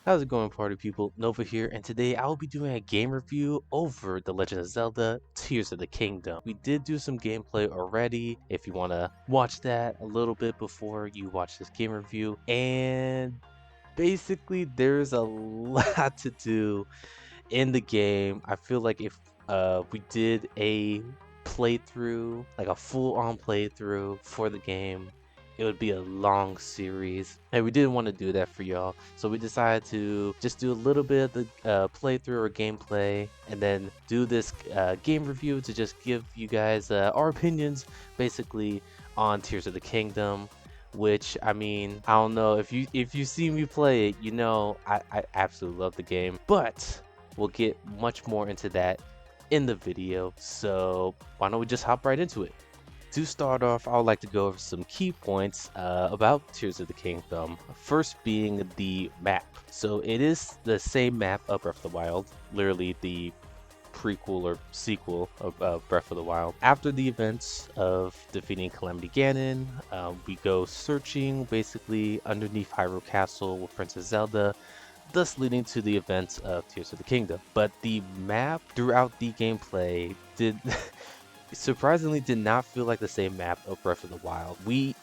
How's it going, party people? Nova here, and today I will be doing a game review over The Legend of Zelda Tears of the Kingdom. We did do some gameplay already if you want to watch that a little bit before you watch this game review. And basically, there's a lot to do in the game. I feel like if we did a playthrough, like a full-on playthrough for the game, it would be a long series, and we didn't want to do that for y'all. So we decided to just do a little bit of the playthrough or gameplay, and then do this game review to just give you guys our opinions, basically, on Tears of the Kingdom. Which, I mean, I don't know, if you see me play it, you know I absolutely love the game, but we'll get much more into that in the video, so why don't we just hop right into it. To start off, I would like to go over some key points about Tears of the Kingdom. First being the map. So it is the same map of Breath of the Wild, literally the prequel or sequel of Breath of the Wild. After the events of defeating Calamity Ganon, we go searching basically underneath Hyrule Castle with Princess Zelda, thus leading to the events of Tears of the Kingdom. But the map throughout the gameplay did surprisingly did not feel like the same map of Breath of the Wild. We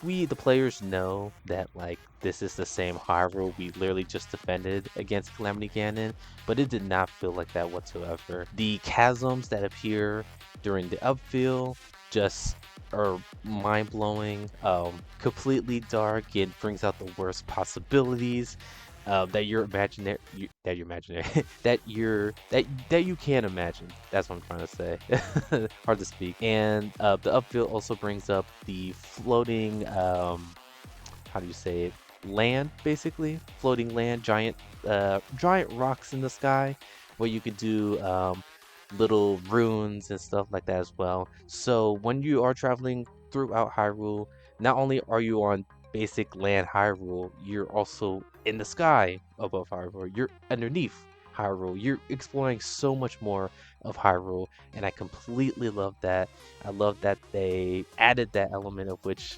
the players know that like this is the same Hyrule we literally just defended against Calamity Ganon, but it did not feel like that whatsoever. The chasms that appear during the upfill just are mind-blowing, completely dark. It brings out the worst possibilities that you're imaginary, that you're imaginary, that you can't imagine. That's what I'm trying to say. Hard to speak. And the upfield also brings up the floating, how do you say it? Land, basically, floating land, giant rocks in the sky, where you could do little runes and stuff like that as well. So when you are traveling throughout Hyrule, not only are you on basic land Hyrule, you're also in the sky above Hyrule. You're underneath Hyrule. You're exploring so much more of Hyrule, and I completely love that. I love that they added that element of which,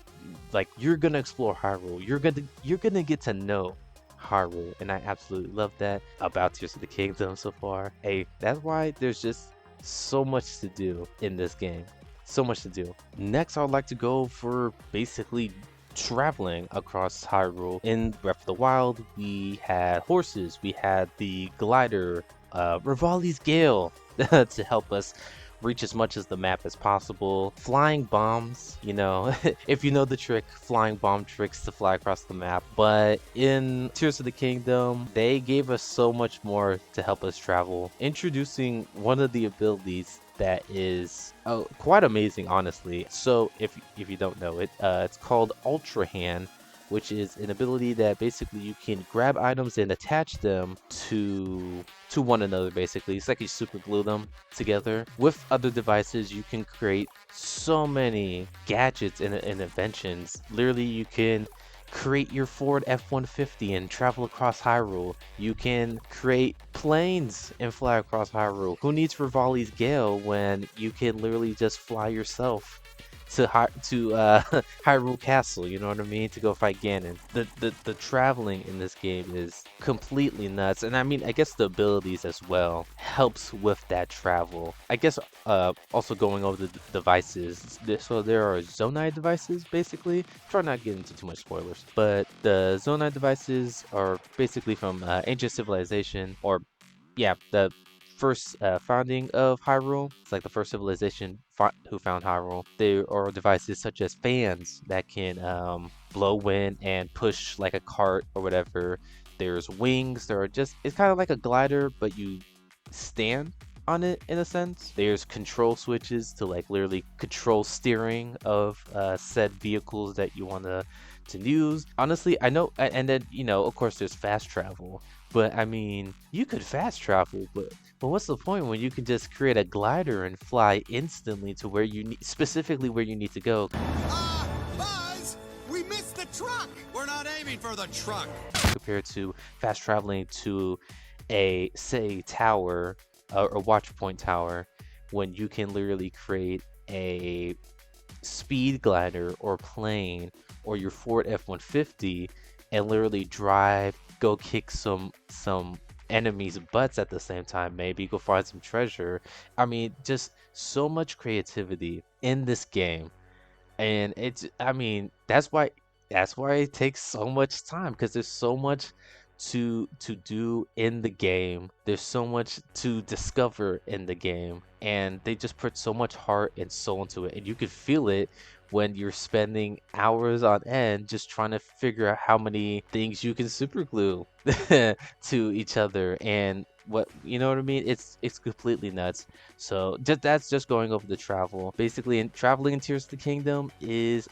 like, you're gonna explore Hyrule. You're gonna get to know Hyrule, and I absolutely love that about Tears of the Kingdom so far. Hey, that's why there's just so much to do in this game. So much to do. Next, I'd like to go for basically traveling across Hyrule. In Breath of the Wild, we had horses, we had the glider, Rivali's Gale to help us reach as much as the map as possible. Flying bombs, you know, if you know the trick, flying bomb tricks to fly across the map. But in Tears of the Kingdom, they gave us so much more to help us travel, introducing one of the abilities that is quite amazing, honestly. So if you don't know it, it's called Ultra Hand, which is an ability that basically you can grab items and attach them to one another. Basically, it's like you super glue them together. With other devices, you can create so many gadgets and inventions. Literally, you can create your Ford F-150 and travel across Hyrule. You can create planes and fly across Hyrule. Who needs Rivali's Gale when you can literally just fly yourself to Hyrule Castle, you know what I mean, to go fight Ganon. The traveling in this game is completely nuts, and I mean, I guess the abilities as well helps with that travel. I guess also going over the devices. So there are Zonai devices, basically. Try not to get into too much spoilers, but the Zonai devices are basically from ancient civilization, or yeah, the first founding of Hyrule. It's like the first civilization who found Hyrule. There are devices such as fans that can blow wind and push like a cart or whatever. There's wings. There are just, it's kind of like a glider, but you stand on it in a sense. There's control switches to like literally control steering of said vehicles that you want to use. Honestly, I know, and then, you know, of course there's fast travel, but I mean, you could fast travel, but what's the point when you can just create a glider and fly instantly to where you need, specifically where you need to go? Buzz, we missed the truck. We're not aiming for the truck. Compared to fast traveling to a, say, tower or watch point tower, when you can literally create a speed glider or plane or your Ford F-150 and literally drive go kick some enemies' butts at the same time, maybe go find some treasure. I mean, just so much creativity in this game. And it's, I mean, that's why it takes so much time because there's so much to do in the game. There's so much to discover in the game, and they just put so much heart and soul into it, and you can feel it when you're spending hours on end just trying to figure out how many things you can super glue to each other and what, you know what I mean? It's completely nuts. So just that's just going over the travel. Basically, in traveling in Tears of the Kingdom is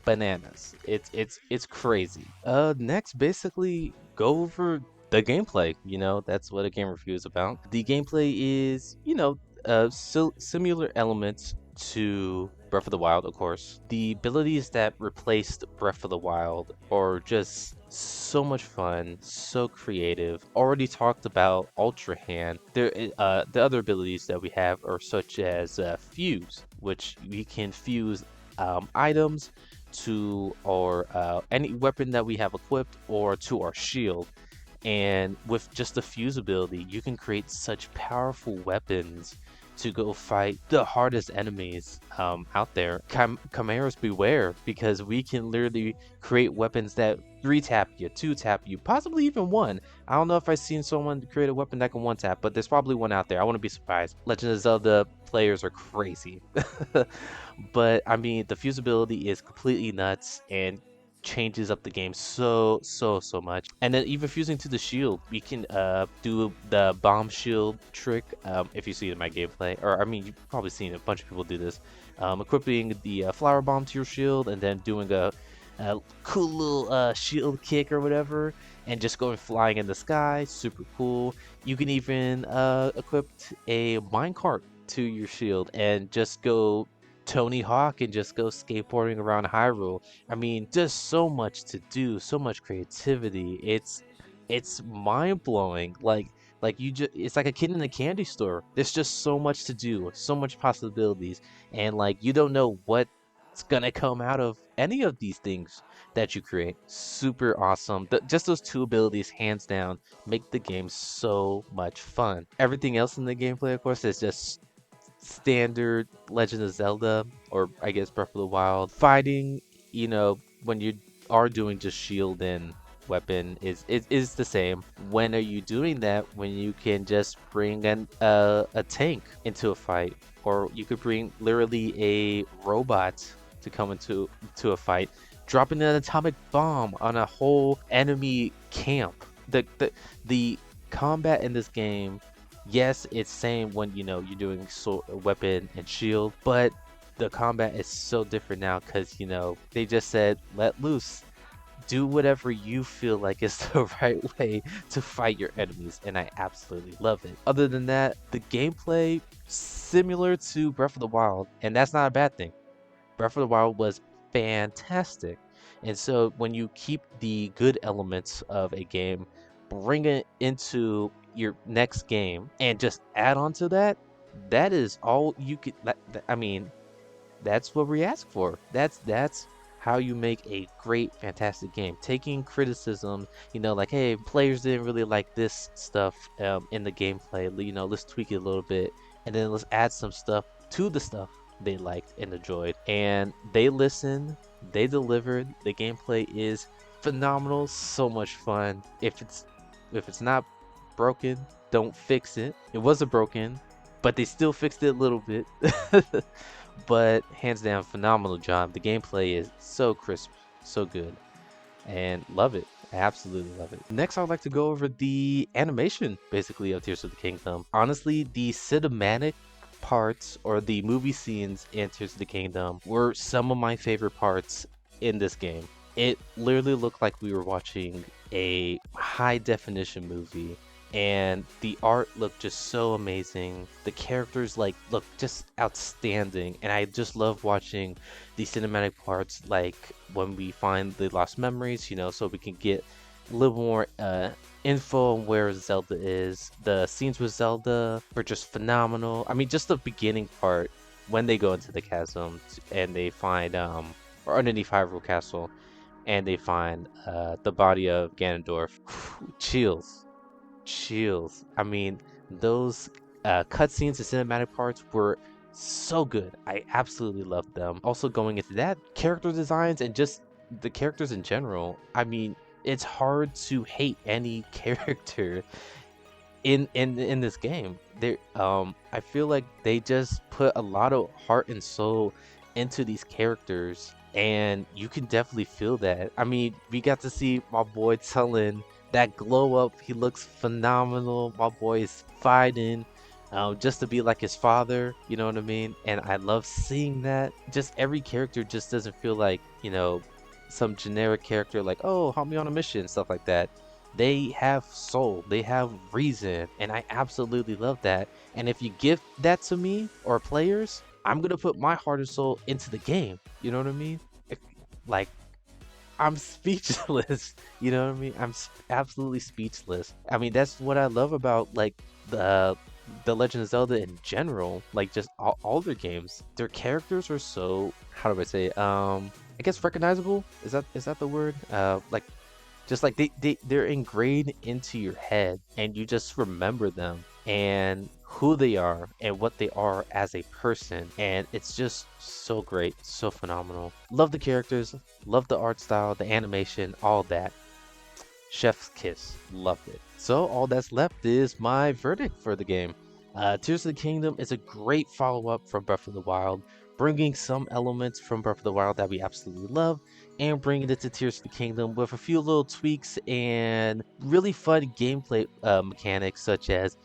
bananas. It's crazy. Next, basically go over the gameplay. That's what a game review is about. The gameplay is, similar elements to Breath of the Wild, of course. The abilities that replaced Breath of the Wild are just so much fun, so creative. Already talked about Ultra Hand. The other abilities that we have are such as Fuse, which we can fuse items to our any weapon that we have equipped or to our shield. And with just the fuse ability, you can create such powerful weapons to go fight the hardest enemies out there. Chimeras beware, because we can literally create weapons that 3 tap you, 2 tap you, possibly even one. I don't know if I've seen someone create a weapon that can 1 tap, but there's probably one out there. I wouldn't be surprised. Legend of Zelda players are crazy. But I mean, the fusibility is completely nuts and changes up the game so much. And then even fusing to the shield, we can do the bomb shield trick. If you see it in my gameplay, or I mean, you've probably seen a bunch of people do this. Equipping the flower bomb to your shield and then doing a cool little shield kick or whatever, and just going flying in the sky. Super cool. You can even equip a minecart to your shield and just go Tony Hawk and just go skateboarding around Hyrule. I mean, just so much to do, so much creativity. It's mind blowing. Like you just, it's like a kid in a candy store. There's just so much to do, so much possibilities, and like you don't know what's gonna come out of any of these things that you create. Super awesome. Just those 2 abilities, hands down, make the game so much fun. Everything else in the gameplay, of course, is just standard Legend of Zelda, or I guess Breath of the Wild. Fighting, when you are doing just shield and weapon is the same. When are you doing that? When you can just bring a tank into a fight, or you could bring literally a robot to come into a fight, dropping an atomic bomb on a whole enemy camp. The combat in this game, yes, it's same when you're doing weapon and shield, but the combat is so different now because they just said let loose, do whatever you feel like is the right way to fight your enemies, and I absolutely love it. Other than that, the gameplay similar to Breath of the Wild, and that's not a bad thing. Breath of the Wild was fantastic. And so when you keep the good elements of a game, bring it into your next game, and just add on to that, that is all you could. I mean, that's what we ask for. That's how you make a great, fantastic game. Taking criticism, like, hey, players didn't really like this stuff in the gameplay. Let's tweak it a little bit, and then let's add some stuff to the stuff they liked and enjoyed. And they listened, they delivered. The gameplay is phenomenal, so much fun. If it's not broken, don't fix it. It wasn't broken, but they still fixed it a little bit. But hands down, phenomenal job. The gameplay is so crisp, so good, and love it. I absolutely love it. Next, I'd like to go over the animation, basically, of Tears of the Kingdom. Honestly, the cinematic parts or the movie scenes in Tears of the Kingdom were some of my favorite parts in this game. It literally looked like we were watching a high definition movie, and the art looked just so amazing. The characters look just outstanding, and I just love watching the cinematic parts, like when we find the lost memories, so we can get a little more info on where Zelda is. The scenes with Zelda were just phenomenal. I mean, just the beginning part when they go into the chasm and they find or underneath Hyrule Castle, and they find the body of Ganondorf. Chills, chills. I mean, those cutscenes and cinematic parts were so good. I absolutely loved them. Also, going into that, character designs and just the characters in general. I mean, it's hard to hate any character in this game. I feel like they just put a lot of heart and soul into these characters, and you can definitely feel that. I mean, we got to see my boy Tulin, that glow up. He looks phenomenal. My boy is fighting just to be like his father, you know what I mean? And I love seeing that. Just every character just doesn't feel like, some generic character like, oh, help me on a mission, stuff like that. They have soul, they have reason, and I absolutely love that. And if you give that to me or players, I'm gonna put my heart and soul into the game. You know what I mean? If, like, I'm speechless. You know what I mean? Absolutely speechless. I mean, that's what I love about like the the Legend of Zelda in general. Like just all their games, their characters are so, how do I say? I guess recognizable. Is that the word? Like just like they're ingrained into your head and you just remember them and who they are and what they are as a person, and it's just so great, so phenomenal. Love the characters, love the art style, the animation, all that. Chef's kiss. Loved it. So all that's left is my verdict for the game. Tears of the Kingdom is a great follow-up from Breath of the Wild, bringing some elements from Breath of the Wild that we absolutely love, and bringing it to Tears of the Kingdom with a few little tweaks and really fun gameplay mechanics such as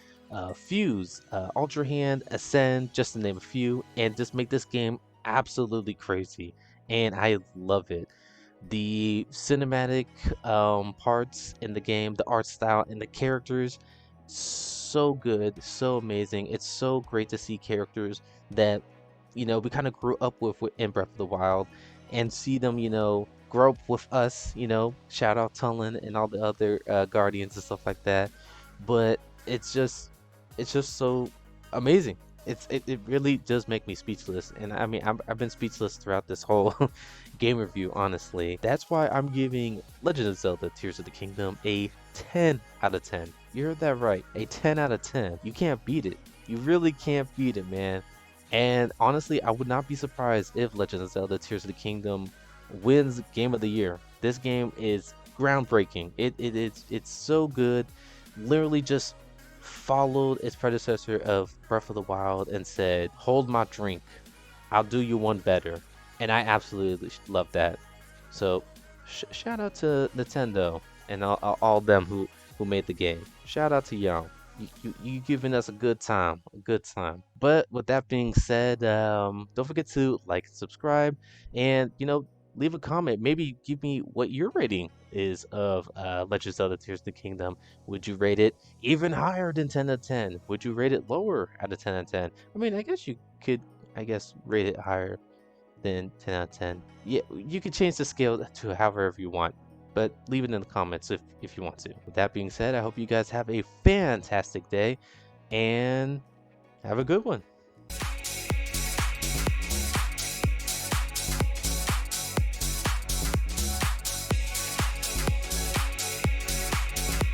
Fuse, Ultra Hand, Ascend, just to name a few, and just make this game absolutely crazy. And I love it. The cinematic parts in the game, the art style, and the characters, so good, so amazing. It's so great to see characters that we kind of grew up with in Breath of the Wild, and see them grow up with us. Shout out Tulin and all the other guardians and stuff like that. But it's just so amazing. It really does make me speechless, and I mean I've been speechless throughout this whole game review, honestly. That's why I'm giving Legend of Zelda Tears of the Kingdom a 10 out of 10. You heard that right, a 10 out of 10. You can't beat it. You really can't beat it, man. And honestly, I would not be surprised if Legend of Zelda Tears of the Kingdom wins Game of the Year. This game is groundbreaking. It's so good. Literally just followed its predecessor of Breath of the Wild and said, "Hold my drink. I'll do you one better." And I absolutely love that. So, shout out to Nintendo and all them who made the game. Shout out to y'all. You giving us a good time, a good time. But with that being said, don't forget to like, subscribe, and leave a comment. Maybe give me what your rating is of Legend of Zelda: Tears of the Kingdom. Would you rate it even higher than 10 out of 10? Would you rate it lower out of 10 out of 10? I mean, I guess you could, rate it higher than 10 out of 10. Yeah, you can change the scale to however you want, but leave it in the comments if you want to. With that being said, I hope you guys have a fantastic day and have a good one.